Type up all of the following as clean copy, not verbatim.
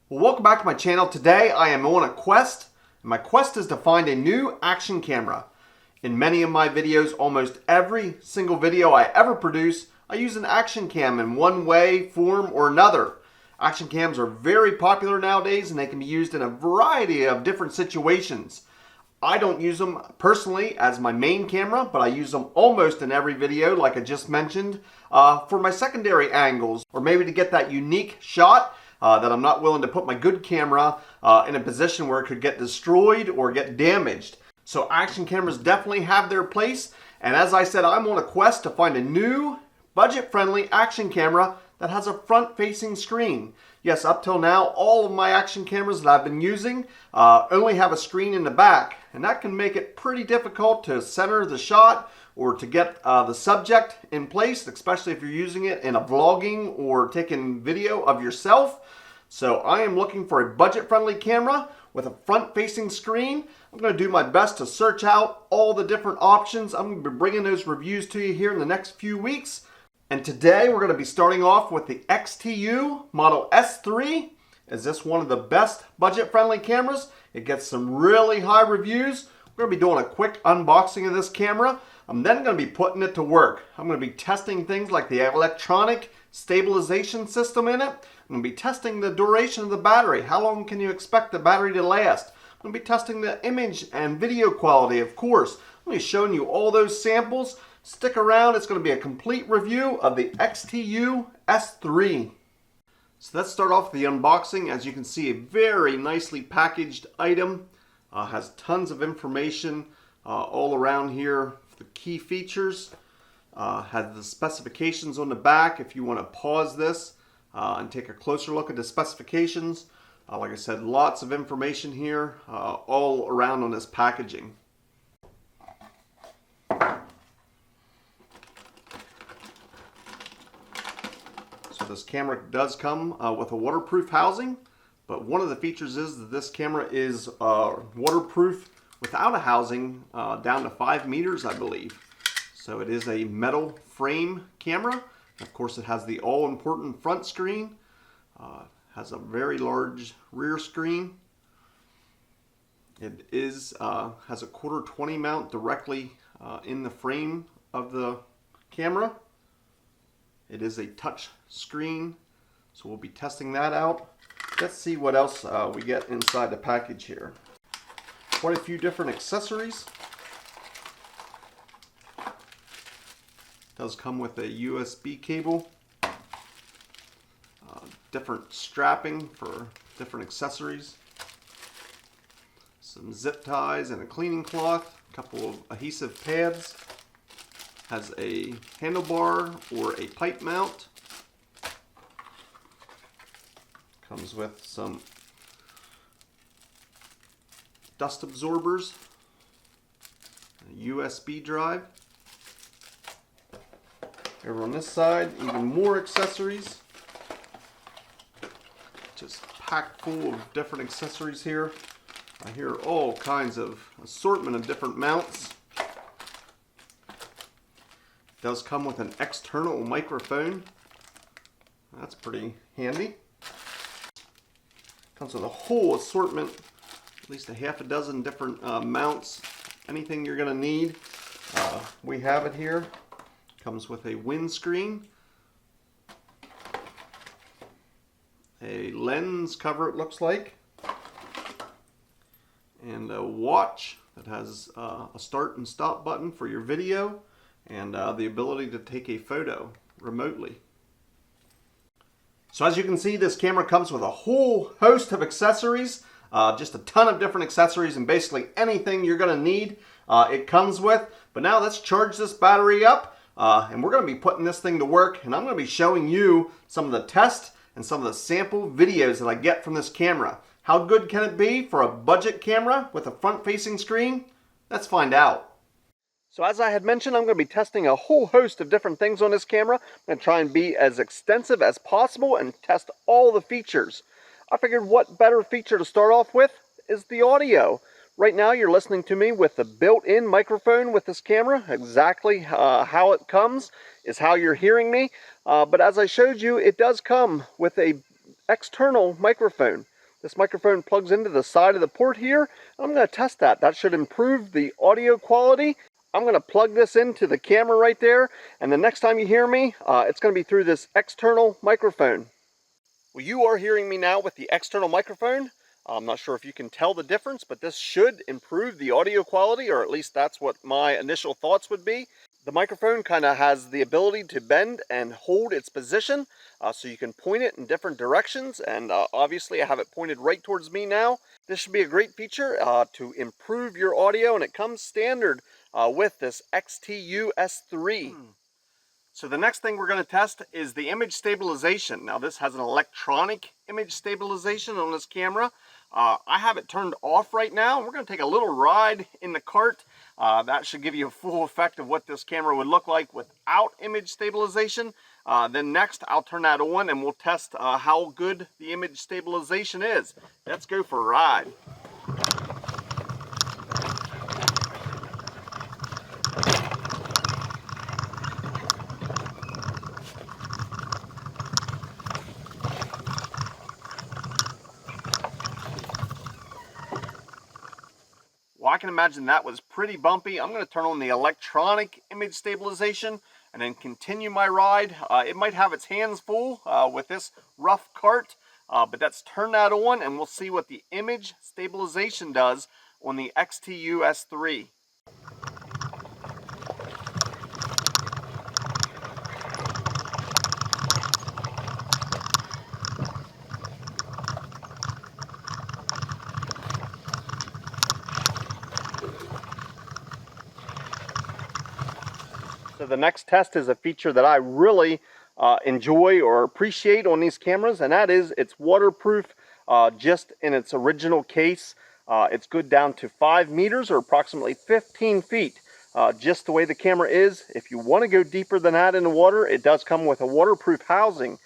Well, welcome back to my channel. Today I am on a quest, and my quest is to find a new action camera. In many of my videos, almost every single video I ever produce, I use an action cam in one way, form, or another. Action cams are very popular nowadays, and they can be used in a variety of different situations. I don't use them personally as my main camera, but I use them almost in every video, like I just mentioned, for my secondary angles, or maybe to get that unique shot that I'm not willing to put my good camera in a position where it could get destroyed or get damaged. So action cameras definitely have their place, and as I said, I'm on a quest to find a new budget-friendly action camera that has a front-facing screen. Yes, up till now, all of my action cameras that I've been using only have a screen in the back, and that can make it pretty difficult to center the shot or to get the subject in place, especially if you're using it in a vlogging or taking video of yourself. So I am looking for a budget-friendly camera with a front-facing screen. I'm going to do my best to search out all the different options. I'm going to be bringing those reviews to you here in the next few weeks. And today we're going to be starting off with the XTU Model S3. Is this one of the best budget-friendly cameras? It gets some really high reviews. We're going to be doing a quick unboxing of this camera. I'm then going to be putting it to work. I'm going to be testing things like the electronic stabilization system in it. I'm going to be testing the duration of the battery. How long can you expect the battery to last? I'm going to be testing the image and video quality, of course. I'm going to be showing you all those samples. Stick around. It's going to be a complete review of the XTU S3. So let's start off with the unboxing. As you can see, a very nicely packaged item. Has tons of information all around here. The key features. Has the specifications on the back if you want to pause this and take a closer look at the specifications. Like I said, lots of information here all around on this packaging. So this camera does come with a waterproof housing, but one of the features is that this camera is waterproof without a housing down to 5 meters, I believe. So it is a metal frame camera. Of course, it has the all-important front screen. Has a very large rear screen. It is has a 1/4-20 mount directly in the frame of the camera. It is a touch screen, so we'll be testing that out. Let's see what else we get inside the package here. Quite a few different accessories. Does come with a USB cable, different strapping for different accessories, some zip ties and a cleaning cloth, a couple of adhesive pads, has a handlebar or a pipe mount, comes with some dust absorbers, a USB drive. Over on this side, even more accessories. Just packed full of different accessories here. I hear all kinds of assortment of different mounts. It does come with an external microphone. That's pretty handy. Comes with a whole assortment, at least a half a dozen different mounts. Anything you're going to need, we have it here. Comes with a windscreen, a lens cover it looks like, and a watch that has a start and stop button for your video, and the ability to take a photo remotely. So as you can see, this camera comes with a whole host of accessories, just a ton of different accessories, and basically anything you're going to need it comes with. But now let's charge this battery up. And we're going to be putting this thing to work, and I'm going to be showing you some of the test and some of the sample videos that I get from this camera. How good can it be for a budget camera with a front-facing screen? Let's find out. So as I had mentioned, I'm going to be testing a whole host of different things on this camera. I'm going to try and be as extensive as possible and test all the features. I figured what better feature to start off with is the audio. Right now you're listening to me with the built-in microphone with this camera. Exactly how it comes is how you're hearing me. But as I showed you, it does come with a external microphone. This microphone plugs into the side of the port here. I'm going to test that. That should improve the audio quality. I'm going to plug this into the camera right there, and the next time you hear me, it's going to be through this external microphone. Well, you are hearing me now with the external microphone. I'm not sure if you can tell the difference, but this should improve the audio quality, or at least that's what my initial thoughts would be. The microphone kind of has the ability to bend and hold its position, so you can point it in different directions, and obviously I have it pointed right towards me now. This should be a great feature to improve your audio, and it comes standard with this XTU S3. So the next thing we're going to test is the image stabilization. Now this has an electronic image stabilization on this camera. I have it turned off right now. We're going to take a little ride in the cart. That should give you a full effect of what this camera would look like without image stabilization. Then next I'll turn that on and we'll test how good the image stabilization is. Let's go for a ride. Well, I can imagine that was pretty bumpy. I'm going to turn on the electronic image stabilization and then continue my ride. It might have its hands full with this rough cart, but let's turn that on and we'll see what the image stabilization does on the XTU S3. So the next test is a feature that I really enjoy or appreciate on these cameras, and that is it's waterproof just in its original case. It's good down to 5 meters or approximately 15 feet, just the way the camera is. If you want to go deeper than that in the water, it does come with a waterproof housing.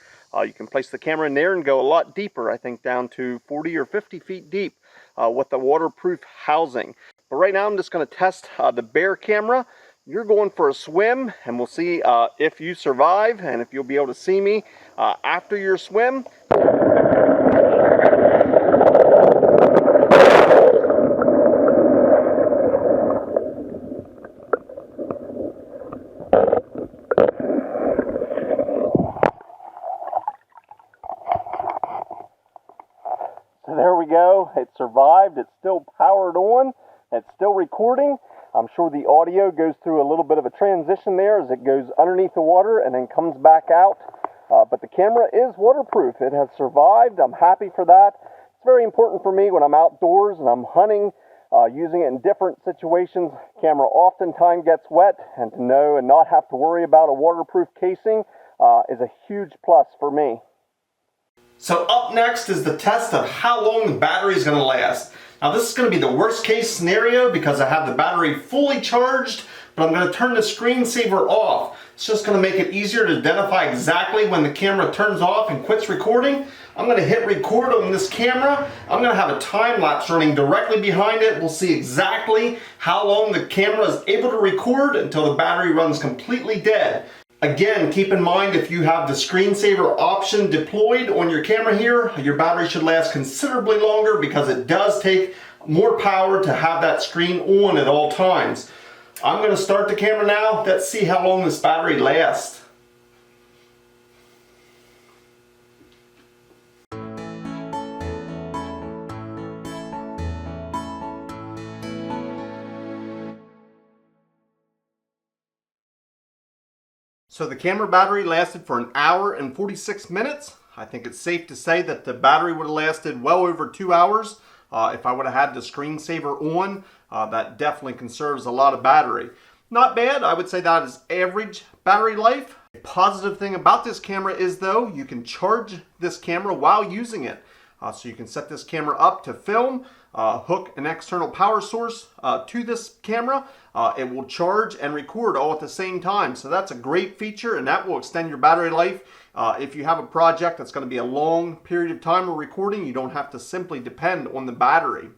You can place the camera in there and go a lot deeper, I think down to 40 or 50 feet deep with the waterproof housing. But right now I'm just going to test the bare camera. You're going for a swim, and we'll see if you survive and if you'll be able to see me after your swim. So there we go. It survived. It's still powered on. It's still recording. I'm sure the audio goes through a little bit of a transition there as it goes underneath the water and then comes back out. But the camera is waterproof. It has survived. I'm happy for that. It's very important for me when I'm outdoors and I'm hunting, using it in different situations. Camera oftentimes gets wet, and to know and not have to worry about a waterproof casing is a huge plus for me. So up next is the test of how long the battery is going to last. Now this is going to be the worst case scenario because I have the battery fully charged, but I'm going to turn the screensaver off. It's just going to make it easier to identify exactly when the camera turns off and quits recording. I'm going to hit record on this camera. I'm going to have a time lapse running directly behind it. We'll see exactly how long the camera is able to record until the battery runs completely dead. Again, keep in mind if you have the screensaver option deployed on your camera here, your battery should last considerably longer because it does take more power to have that screen on at all times. I'm going to start the camera now. Let's see how long this battery lasts. So the camera battery lasted for 1 hour and 46 minutes. I think it's safe to say that the battery would have lasted well over 2 hours if I would have had the screensaver on. That definitely conserves a lot of battery. Not bad. I would say that is average battery life. The positive thing about this camera is though, you can charge this camera while using it. So you can set this camera up to film, hook an external power source to this camera. It will charge and record all at the same time. So that's a great feature, and that will extend your battery life. If you have a project that's going to be a long period of time of recording, you don't have to simply depend on the battery.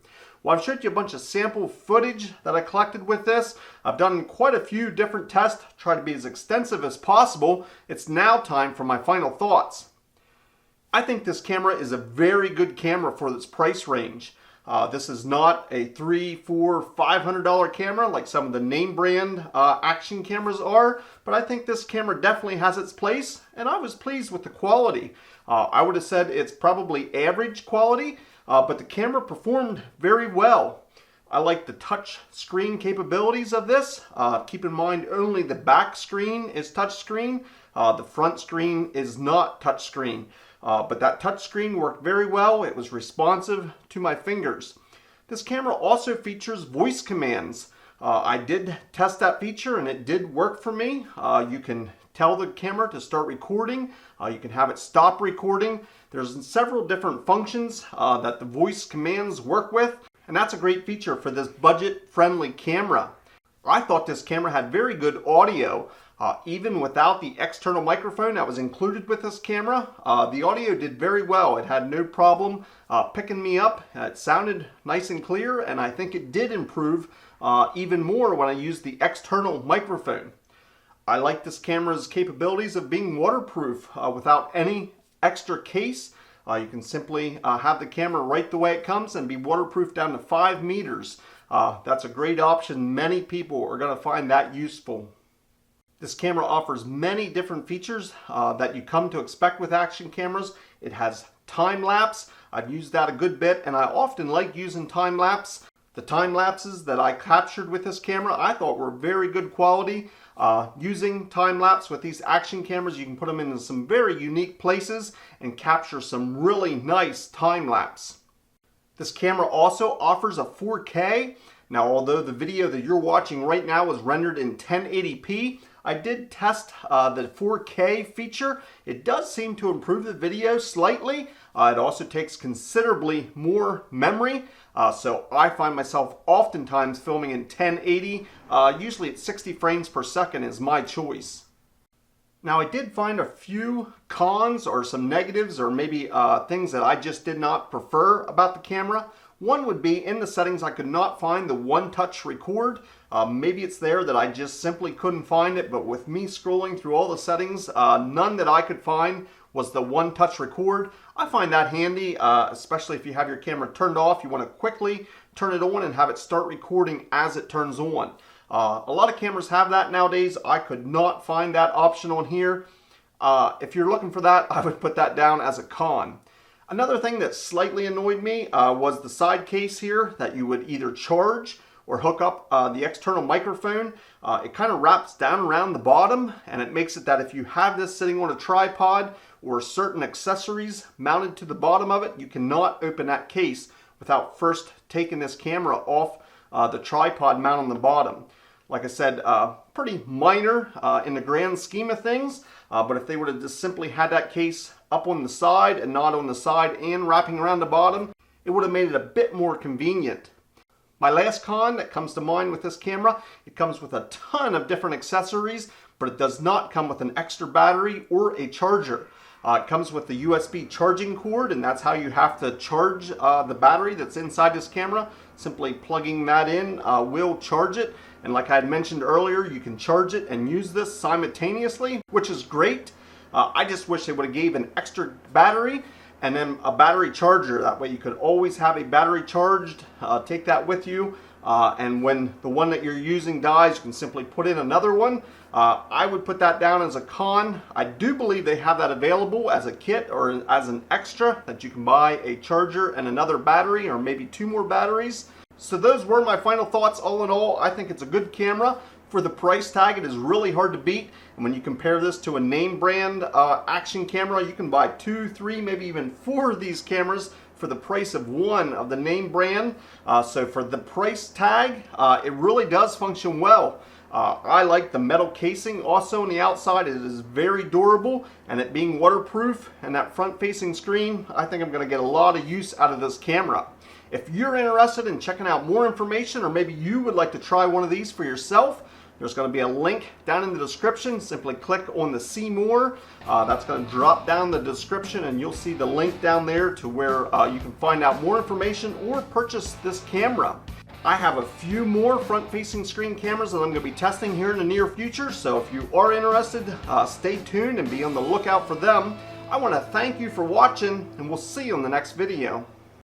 Well, I've showed you a bunch of sample footage that I collected with this. I've done quite a few different tests, try to be as extensive as possible. It's now time for my final thoughts. I think this camera is a very good camera for its price range. This is not a $300, $400, $500 camera like some of the name brand action cameras are, but I think this camera definitely has its place, and I was pleased with the quality. I would have said it's probably average quality, but the camera performed very well. I like the touch screen capabilities of this. Keep in mind only the back screen is touch screen. The front screen is not touch screen. But that touch screen worked very well. It was responsive to my fingers. This camera also features voice commands. I did test that feature and it did work for me. You can tell the camera to start recording. You can have it stop recording. There's several different functions that the voice commands work with, and that's a great feature for this budget-friendly camera. I thought this camera had very good audio. Even without the external microphone that was included with this camera, the audio did very well. It had no problem picking me up. It sounded nice and clear, and I think it did improve even more when I used the external microphone. I like this camera's capabilities of being waterproof without any extra case. You can simply have the camera right the way it comes and be waterproof down to 5 meters. That's a great option. Many people are going to find that useful. This camera offers many different features that you come to expect with action cameras. It has time lapse. I've used that a good bit, and I often like using time lapse. The time lapses that I captured with this camera I thought were very good quality. Using time lapse with these action cameras, you can put them in some very unique places and capture some really nice time lapse. This camera also offers a 4K. Now, although the video that you're watching right now was rendered in 1080p, I did test the 4K feature. It does seem to improve the video slightly. It also takes considerably more memory. So I find myself oftentimes filming in 1080. Usually at 60 frames per second is my choice. Now, I did find a few cons or some negatives or maybe things that I just did not prefer about the camera. One would be in the settings I could not find the one-touch record. Maybe it's there that I just simply couldn't find it, but with me scrolling through all the settings, none that I could find was the one-touch record. I find that handy, especially if you have your camera turned off. You want to quickly turn it on and have it start recording as it turns on. A lot of cameras have that nowadays. I could not find that option on here. If you're looking for that, I would put that down as a con. Another thing that slightly annoyed me was the side case here that you would either charge or hook up the external microphone. It kind of wraps down around the bottom, and it makes it that if you have this sitting on a tripod or certain accessories mounted to the bottom of it, you cannot open that case without first taking this camera off the tripod mount on the bottom. Like I said, pretty minor in the grand scheme of things, but if they would have just simply had that case up on the side and not on the side and wrapping around the bottom, it would have made it a bit more convenient. My last con that comes to mind with this camera, it comes with a ton of different accessories, but it does not come with an extra battery or a charger. It comes with the USB charging cord, and that's how you have to charge the battery that's inside this camera. Simply plugging that in will charge it. And like I had mentioned earlier, you can charge it and use this simultaneously, which is great. I just wish they would have gave an extra battery and then a battery charger. That way you could always have a battery charged, take that with you. And when the one that you're using dies, you can simply put in another one. I would put that down as a con. I do believe they have that available as a kit or as an extra, that you can buy a charger and another battery or maybe 2 more batteries. So those were my final thoughts. All in all, I think it's a good camera. For the price tag, it is really hard to beat. And when you compare this to a name brand action camera, you can buy 2, 3, maybe even 4 of these cameras for the price of one of the name brand. So for the price tag, it really does function well. I like the metal casing also on the outside. It is very durable, and it being waterproof and that front facing screen, I think I'm going to get a lot of use out of this camera. If you're interested in checking out more information, or maybe you would like to try one of these for yourself, there's going to be a link down in the description. Simply click on the See More. That's going to drop down the description, and you'll see the link down there to where you can find out more information or purchase this camera. I have a few more front-facing screen cameras that I'm going to be testing here in the near future, so if you are interested, stay tuned and be on the lookout for them. I want to thank you for watching, and we'll see you in the next video.